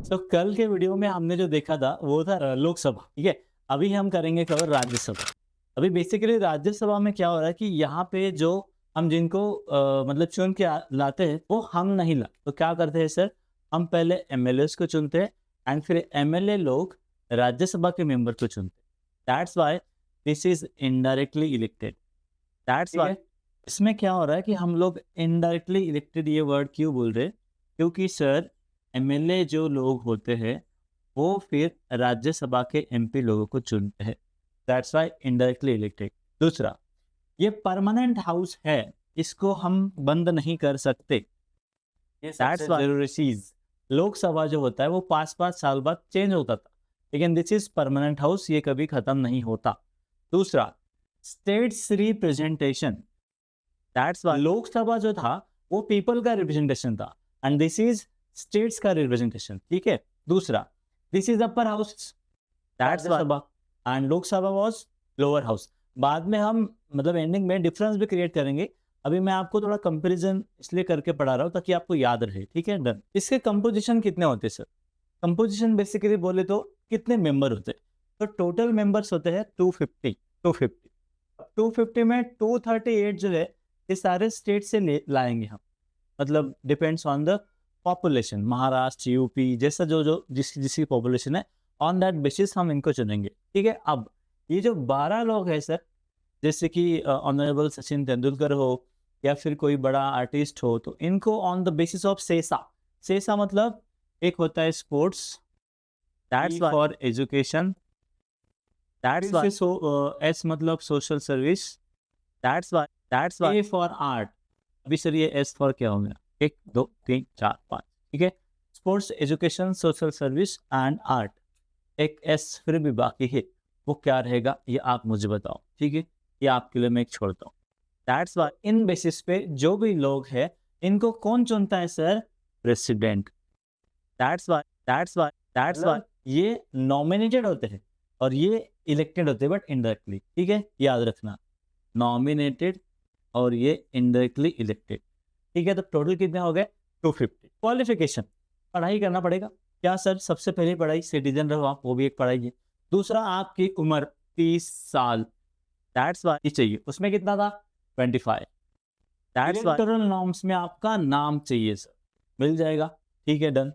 तो कल के वीडियो में हमने जो देखा था वो था लोकसभा, ठीक है। अभी हम करेंगे कवर राज्यसभा। अभी बेसिकली राज्यसभा में क्या हो रहा है कि यहाँ पे जो हम जिनको मतलब चुन के लाते हैं वो हम नहीं ला, तो क्या करते हैं सर, हम पहले एमएलए को चुनते हैं एंड फिर एमएलए लोग राज्यसभा के मेंबर को चुनते हैं। That's why this is indirectly elected. That's why इसमें क्या हो रहा है कि हम लोग इनडायरेक्टली इलेक्टेड ये वर्ड क्यों बोल रहे हैं, क्योंकि सर एमएलए जो लोग होते हैं वो फिर राज्यसभा के एमपी लोगों को चुनते हैं। That's why indirectly elected. दूसरा, ये परमानेंट हाउस है, इसको हम बंद नहीं कर सकते। दैट्स वाई जरूरी चीज, लोकसभा जो होता है वो 5-5 साल बाद चेंज होता था, लेकिन दिस इज परमानेंट हाउस, ये कभी खत्म नहीं होता। दूसरा, states representation. That's why Lok Sabha जो था वो पीपल का रिप्रेजेंटेशन था एंड दिस इज स्टेट्स का रिप्रेजेंटेशन, ठीक है। दूसरा, this is upper house, that's Sabha, and Lok Sabha was lower house. बाद में हम मतलब एंडिंग में डिफरेंस भी क्रिएट करेंगे। अभी मैं आपको थोड़ा कंपैरिजन इसलिए करके पढ़ा रहा हूँ ताकि आपको याद रहे, ठीक है। डन। इसके कंपोजिशन कितने होते हैं सर? कंपोजिशन बेसिकली बोले तो कितने मेंबर होते हैं, तो टोटल मेंबर्स होते हैं 250 में 238 जो है ये सारे स्टेट से लाएंगे हम, मतलब depends on the population, Maharashtra UP जैसा जो जो जिसकी पॉपुलेशन है, ऑन दैट बेसिस हम इनको चुनेंगे, ठीक है। अब ये जो 12 लोग हैं सर, जैसे कि ऑनरेबल सचिन तेंदुलकर हो या फिर कोई बड़ा आर्टिस्ट हो, तो इनको ऑन द बेसिस ऑफ सेसा, सेसा मतलब एक होता है sports, that's for education, that's why S मतलब social service, that's why A for art. अभी सर ये एस फॉर क्या हो गया, 1 2 3 4 5, ठीक है। Sports, education, social service and art. एक एस फिर भी बाकी है, वो क्या रहेगा ये आप मुझे बताओ, ठीक है। ये आपके लिए मैं एक छोड़ता हूँ। दैट्स वाई इन बेसिस पे जो भी लोग हैं इनको कौन चुनता है सर? प्रेसिडेंट। दैट्स वाई ये नॉमिनेटेड होते हैं और ये इलेक्टेड होते हैं बट इनडायरेक्टली, ठीक है, याद रखना। नॉमिनेटेड और ये इनडायरेक्टली इलेक्टेड, ठीक है। तो टोटल कितने हो गए? 250। क्वालिफिकेशन, पढ़ाई करना पड़ेगा क्या सर? सबसे पहले पढ़ाई, सिटीजन रहो आप, वो भी एक पढ़ाई है। दूसरा, आपकी उम्र 30 साल, दैट्स वाई चाहिए। उसमें कितना था? 25। दैट्स वाई इलेक्टोरल नॉर्म्स में आपका नाम चाहिए सर, मिल जाएगा, ठीक है। डन।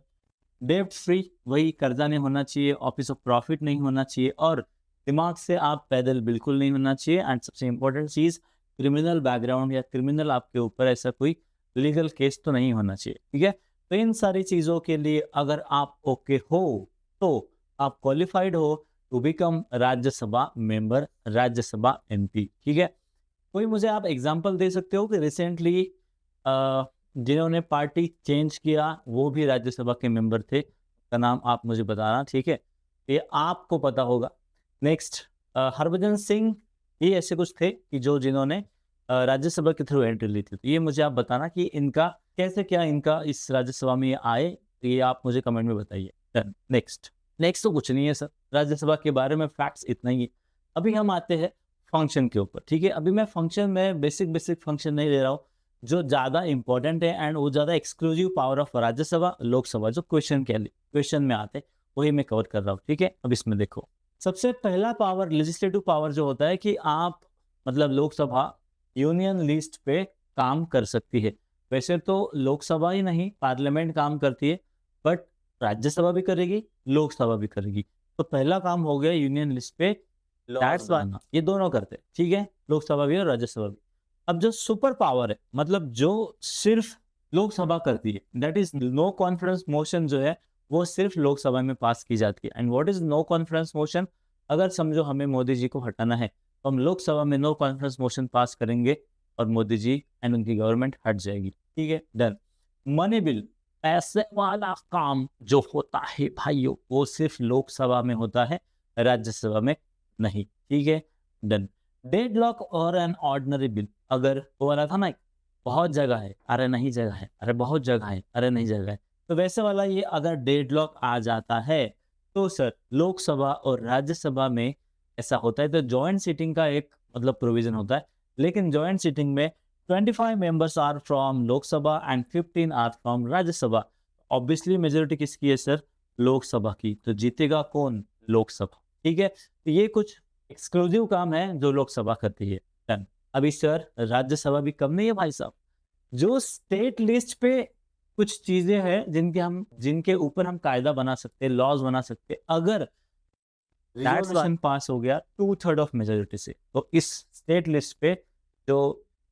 डेब्ट फ्री, वही कर्जा नहीं होना चाहिए, ऑफिस ऑफ प्रॉफिट नहीं होना चाहिए और दिमाग से आप पैदल बिल्कुल नहीं होना चाहिए। एंड सबसे इंपॉर्टेंट चीज, क्रिमिनल बैकग्राउंड या क्रिमिनल आपके ऊपर ऐसा कोई लीगल केस तो नहीं होना चाहिए, ठीक है। तो इन सारी चीजों के लिए अगर आप ओके हो तो आप क्वालिफाइड हो to become Rajya Sabha member, Rajya Sabha MP, ठीक है। कोई मुझे आप एग्जांपल दे सकते हो कि रिसेंटली जिन्होंने पार्टी चेंज किया वो भी राज्यसभा के मेंबर थे, का नाम आप मुझे बताना, ठीक है। ये आपको पता होगा। नेक्स्ट, हरभजन सिंह, ये ऐसे कुछ थे कि जो जिन्होंने राज्यसभा के थ्रू एंट्री ली थी, तो ये मुझे आप बताना कि इनका कैसे क्या इनका इस राज्यसभा में ये आए, तो ये आप मुझे कमेंट में बताइए। डन। नेक्स्ट तो कुछ नहीं है सर, राज्यसभा के बारे में फैक्ट्स इतना ही है। अभी हम आते हैं फंक्शन के ऊपर, ठीक है। अभी मैं फंक्शन में बेसिक फंक्शन नहीं ले रहा हूँ, जो ज़्यादा इंपॉर्टेंट है एंड वो ज़्यादा exclusive power of Rajya Sabha Lok Sabha जो क्वेश्चन में आते हैं वही मैं कवर कर रहा हूँ, ठीक है। अब इसमें देखो, सबसे पहला पावर, लेजिस्लेटिव पावर जो होता है कि आप मतलब लोकसभा यूनियन लिस्ट पे काम कर सकती है। वैसे तो लोकसभा ही नहीं पार्लियामेंट काम करती है, बट राज्यसभा भी करेगी, लोकसभा भी करेगी। तो पहला काम हो गया यूनियन लिस्ट पे दैट्स वाई, ये दोनों करते हैं, ठीक है, लोकसभा भी और राज्यसभा भी। अब जो सुपर पावर है, मतलब जो सिर्फ लोकसभा करती है, that is no confidence motion, जो है वो सिर्फ लोकसभा में पास की जाती है। And what is no confidence motion? अगर समझो हमें मोदी जी को हटाना है तो हम लोकसभा में नो कॉन्फिडेंस मोशन पास करेंगे और मोदी जी एंड उनकी गवर्नमेंट हट जाएगी, ठीक है। डन। मनी बिल, पैसे वाला काम जो होता है भाइयों, वो सिर्फ लोकसभा में होता है, राज्यसभा में नहीं, ठीक है। डन। डेडलॉक और एन ऑर्डिनरी बिल, अगर वो वाला था ना, बहुत जगह है, अरे नहीं जगह है, अरे बहुत जगह है, अरे नहीं जगह है, तो वैसे वाला ये अगर डेडलॉक आ जाता है तो सर लोकसभा और राज्यसभा में ऐसा होता है, तो जॉइंट सीटिंग का एक मतलब प्रोविजन होता है। लेकिन जॉइंट सीटिंग में 25 members are from Lok Sabha and 15 are from Rajya Sabha. Obviously majority किसकी है सर? लोकसभा की, तो जीतेगा कौन? लोकसभा। ठीक है, तो ये कुछ एक्सक्लूसिव काम है जो लोकसभा करती है। डन। अभी सर राज्यसभा भी कम नहीं है भाई साहब, जो स्टेट लिस्ट पे कुछ चीजें हैं जिनके ऊपर हम कायदा बना सकते हैं, लॉज बना सकते हैं, अगर रिजोल्यूशन पास हो गया 2/3 ऑफ मेजोरिटी से, तो इस स्टेट लिस्ट पे जो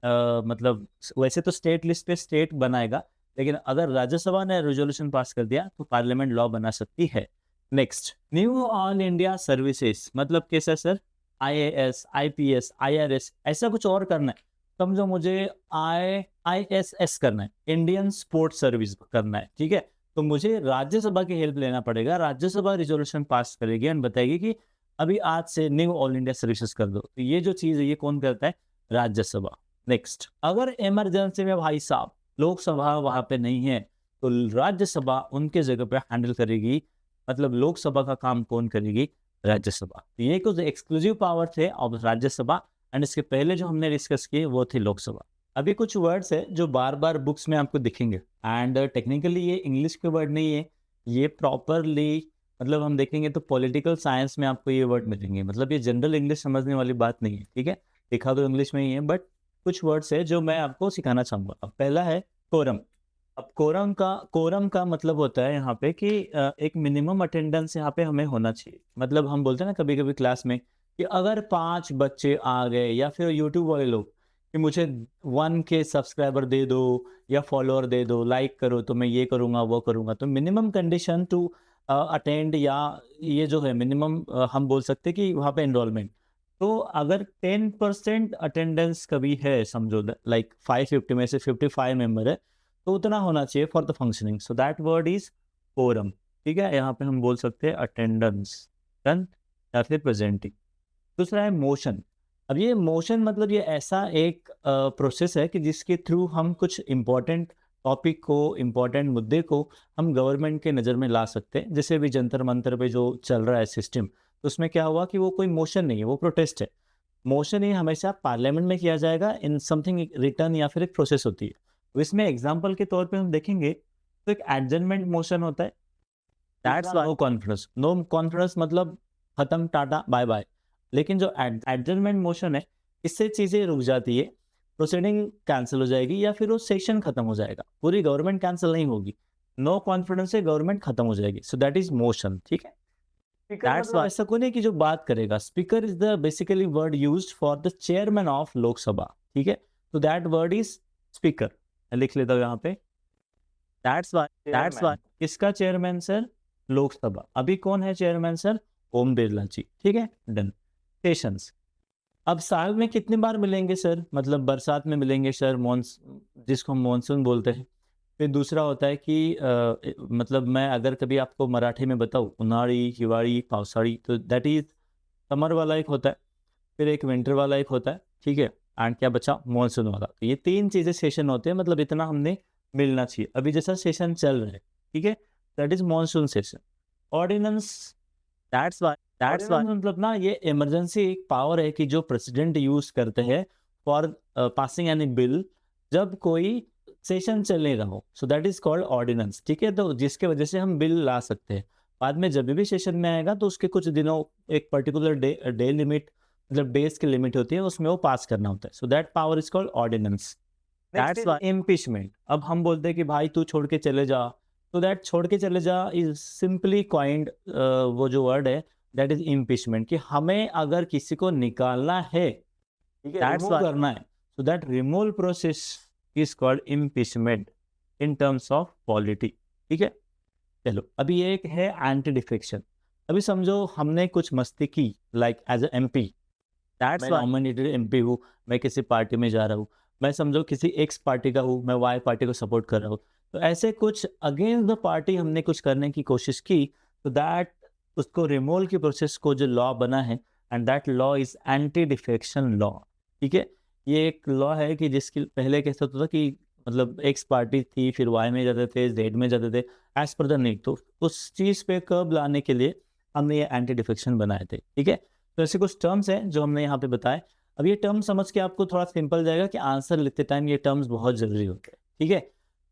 मतलब वैसे तो स्टेट लिस्ट पे स्टेट बनाएगा, लेकिन अगर राज्यसभा ने रेजोल्यूशन पास कर दिया तो पार्लियामेंट लॉ बना सकती है। Next, knew all India services, मतलब कैसा सर? IAS, IPS, IRS, ऐसा कुछ और करना है। समझो मुझे ISS करना है, इंडियन स्पोर्ट सर्विस करना है, ठीक है, तो मुझे राज्यसभा की हेल्प लेना पड़ेगा। राज्यसभा रिजोल्यूशन पास करेगी एंड बताएगी कि अभी आज से न्यू ऑल इंडिया सर्विसेज कर दो। तो ये जो चीज है ये कौन करता है? राज्यसभा। नेक्स्ट, अगर इमरजेंसी में भाई साहब लोकसभा वहां पे नहीं है, तो राज्यसभा उनके जगह पे हैंडल करेगी, मतलब लोकसभा का काम कौन करेगी? राज्यसभा। तो ये कुछ एक्सक्लूसिव पावर थे ऑफ राज्यसभा, एंड इसके पहले जो हमने डिस्कस किए वो थे लोकसभा। अभी कुछ वर्ड्स है जो बार बार बुक्स में आपको दिखेंगे, एंड टेक्निकली ये इंग्लिश के वर्ड नहीं है, ये प्रॉपरली मतलब हम देखेंगे तो पॉलिटिकल साइंस में आपको ये वर्ड मिलेंगे, मतलब ये जनरल इंग्लिश समझने वाली बात नहीं है, ठीक है, लिखा तो इंग्लिश में ही है, बट कुछ वर्ड्स है जो मैं आपको सिखाना चाहूंगा। अब पहला है कोरम। अब कोरम का मतलब होता है यहाँ पे कि एक मिनिमम अटेंडेंस यहाँ पे हमें होना चाहिए। मतलब हम बोलते हैं ना कभी कभी क्लास में कि अगर 5 बच्चे आ गए, या फिर यूट्यूब वाले लोग कि मुझे 1K सब्सक्राइबर दे दो या फॉलोअर दे दो, लाइक करो तो मैं ये करूँगा वो करूँगा, तो मिनिमम कंडीशन टू अटेंड, या ये जो है मिनिमम हम बोल सकते हैं कि वहाँ पे एनरोलमेंट, तो अगर 10% अटेंडेंस कभी है, समझो लाइक 550 में से 55 मेंबर है, तो उतना होना चाहिए for the functioning, so that word is quorum. ठीक है, यहाँ पे हम बोल सकते हैं अटेंडेंस, डन, या फिर प्रेजेंटिंग। दूसरा है मोशन। अब ये मोशन मतलब ये ऐसा एक प्रोसेस है कि जिसके थ्रू हम कुछ इम्पोर्टेंट टॉपिक को, इम्पोर्टेंट मुद्दे को हम गवर्नमेंट के नज़र में ला सकते हैं। जैसे भी जंतर मंतर पे जो चल रहा है सिस्टम, तो उसमें क्या हुआ कि वो कोई मोशन नहीं है, वो प्रोटेस्ट है। मोशन ही हमेशा पार्लियामेंट में किया जाएगा इन समथिंग रिटर्न, या फिर एक प्रोसेस होती है। तो इसमें एग्जाम्पल के तौर पे हम देखेंगे तो एक एडजर्नमेंट मोशन होता है, that's no conference. No conference मतलब खत्म, टाटा बाय बाय। लेकिन जो एडजर्नमेंट मोशन है, इससे चीज़ें रुक जाती है, प्रोसीडिंग कैंसिल हो जाएगी, या फिर वो सेशन खत्म हो जाएगा, पूरी गवर्नमेंट कैंसिल नहीं होगी। नो कॉन्फिडेंस से गवर्नमेंट खत्म हो जाएगी, सो दैट इज मोशन। ठीक है, दैट्स वाई ऐसा कोई नहीं कि जो बात करेगा। Speaker is the basically word used for the chairman of Lok Sabha. ठीक है, तो दैट वर्ड इज स्पीकर। लिख लेता हूँ यहाँ पे, दैट्स वाई किसका चेयरमैन सर? लोकसभा। अभी कौन है चेयरमैन सर? ओम बिरला जी। ठीक है, डन। सेशंस, अब साल में कितनी बार मिलेंगे सर? मतलब बरसात में मिलेंगे सर, जिसको हम मानसून बोलते हैं। फिर दूसरा होता है कि मतलब मैं अगर कभी आपको मराठी में बताऊँ, उन्हाळी, हिवाळी, पावसाळी, तो दैट इज समर वाला एक होता है, फिर एक विंटर वाला एक होता है, ठीक है, एंड क्या बचा? मानसून वाला। तो ये 3 चीज़ें सेशन होते हैं, मतलब इतना हमने मिलना चाहिए। अभी जैसा सेशन चल रहा है, ठीक है, that is monsoon session. Ordinance, that's why मतलब ना ये इमरजेंसी एक पावर है कि जो प्रेसिडेंट यूज करते हैं फॉर पासिंग एनी बिल, जब कोई सेशन चल रहा हो, so that is called ordinance. ठीक है, तो जिसके वजह से हम बिल ला सकते हैं। बाद में जब भी सेशन में आएगा तो उसके कुछ दिनों, एक पर्टिकुलर डे लिमिट, मतलब डेज की लिमिट होती है, उसमें वो पास करना होता है, so that power is called ordinance. That's why impeachment. अब हम बोलते हैं कि भाई तू छोड़ के चले जा, तो दैट छोड़ के चले जा इज सिंपली कॉइंड, वो जो वर्ड है दैट इज इम्पीचमेंट, कि हमें अगर किसी को निकालना है, ठीक है, रिमूव करना है, so that removal process is called impeachment in terms of polity. ठीक है, चलो अभी ये एक है एंटी डिफेक्शन। अभी समझो हमने कुछ मस्ती की, like as a MP, that's nominated MP हूँ, मैं किसी पार्टी में जा रहा हूँ, मैं समझो किसी एक्स पार्टी का हूँ, मैं वाई पार्टी को सपोर्ट कर रहा हूँ, तो ऐसे कुछ अगेंस्ट द पार्टी हमने कुछ करने की कोशिश की, तो दैट उसको रिमूवल की प्रोसेस को जो लॉ बना है, and that law is anti defection law. ठीक है, ये एक लॉ है कि जिसकी पहले कैसा होता था कि मतलब एक्स पार्टी थी, फिर वाई में जाते थे, जेड में जाते थे, एज पर द नीड, तो उस चीज़ पे कर्ब लाने के लिए हमने ये एंटी डिफेक्शन बनाए थे। ठीक है, तो ऐसे कुछ टर्म्स हैं जो हमने यहाँ पे बताए। अब ये टर्म समझ के आपको थोड़ा सिंपल जाएगा कि आंसर लिखते टाइम ये टर्म्स बहुत जरूरी होते हैं। ठीक है,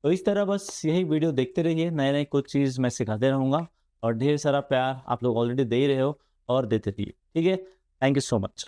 तो इस तरह बस यही वीडियो देखते रहिए, नए नए कुछ चीज़ मैं सिखाते रहूँगा। और ढेर सारा प्यार आप लोग ऑलरेडी दे ही रहे हो और देते रहिए, ठीक है। Thank you so much.